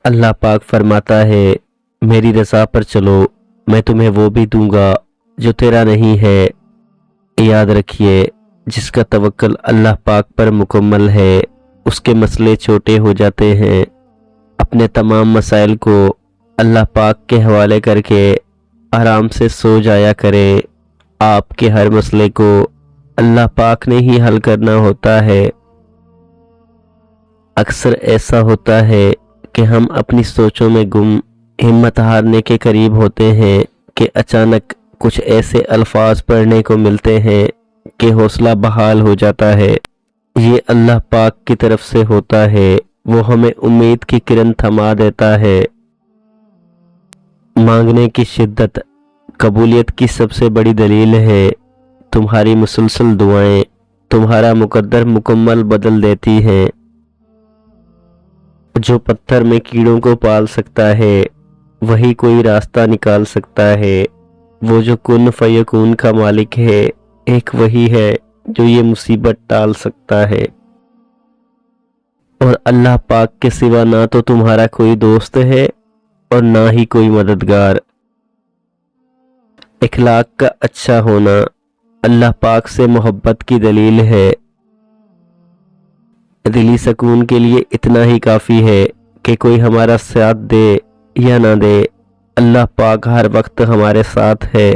اللہ پاک فرماتا ہے میری رضا پر چلو، میں تمہیں وہ بھی دوں گا جو تیرا نہیں ہے۔ یاد رکھیے جس کا توکل اللہ پاک پر مکمل ہے اس کے مسئلے چھوٹے ہو جاتے ہیں۔ اپنے تمام مسائل کو اللہ پاک کے حوالے کر کے آرام سے سو جایا کرے۔ آپ کے ہر مسئلے کو اللہ پاک نے ہی حل کرنا ہوتا ہے۔ اکثر ایسا ہوتا ہے کہ ہم اپنی سوچوں میں گم، ہمت ہارنے کے قریب ہوتے ہیں کہ اچانک کچھ ایسے الفاظ پڑھنے کو ملتے ہیں کہ حوصلہ بحال ہو جاتا ہے۔ یہ اللہ پاک کی طرف سے ہوتا ہے، وہ ہمیں امید کی کرن تھما دیتا ہے۔ مانگنے کی شدت قبولیت کی سب سے بڑی دلیل ہے۔ تمہاری مسلسل دعائیں تمہارا مقدر مکمل بدل دیتی ہیں۔ جو پتھر میں کیڑوں کو پال سکتا ہے وہی کوئی راستہ نکال سکتا ہے۔ وہ جو کن فیکون کا مالک ہے ایک وہی ہے جو یہ مصیبت ٹال سکتا ہے۔ اور اللہ پاک کے سوا نہ تو تمہارا کوئی دوست ہے اور نہ ہی کوئی مددگار۔ اخلاق کا اچھا ہونا اللہ پاک سے محبت کی دلیل ہے۔ دلی سکون کے لیے اتنا ہی کافی ہے کہ کوئی ہمارا ساتھ دے یا نہ دے، اللہ پاک ہر وقت ہمارے ساتھ ہے۔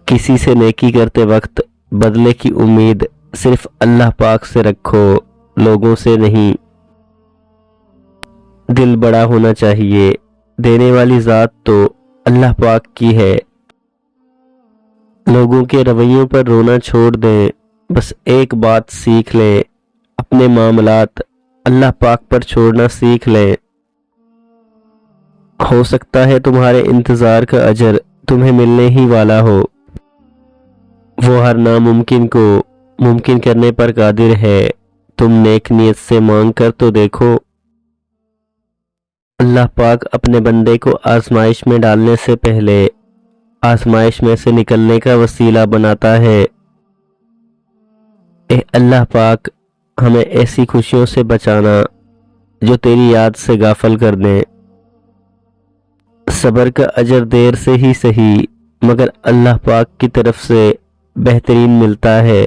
کسی سے نیکی کرتے وقت بدلے کی امید صرف اللہ پاک سے رکھو، لوگوں سے نہیں۔ دل بڑا ہونا چاہیے، دینے والی ذات تو اللہ پاک کی ہے۔ لوگوں کے رویوں پر رونا چھوڑ دیں، بس ایک بات سیکھ لیں، اپنے معاملات اللہ پاک پر چھوڑنا سیکھ لیں۔ ہو سکتا ہے تمہارے انتظار کا اجر تمہیں ملنے ہی والا ہو۔ وہ ہر ناممکن کو ممکن کرنے پر قادر ہے، تم نیک نیت سے مانگ کر تو دیکھو۔ اللہ پاک اپنے بندے کو آزمائش میں ڈالنے سے پہلے آزمائش میں سے نکلنے کا وسیلہ بناتا ہے۔ اے اللہ پاک ہمیں ایسی خوشیوں سے بچانا جو تیری یاد سے غافل کر دیں۔ صبر کا اجر دیر سے ہی صحیح مگر اللہ پاک کی طرف سے بہترین ملتا ہے۔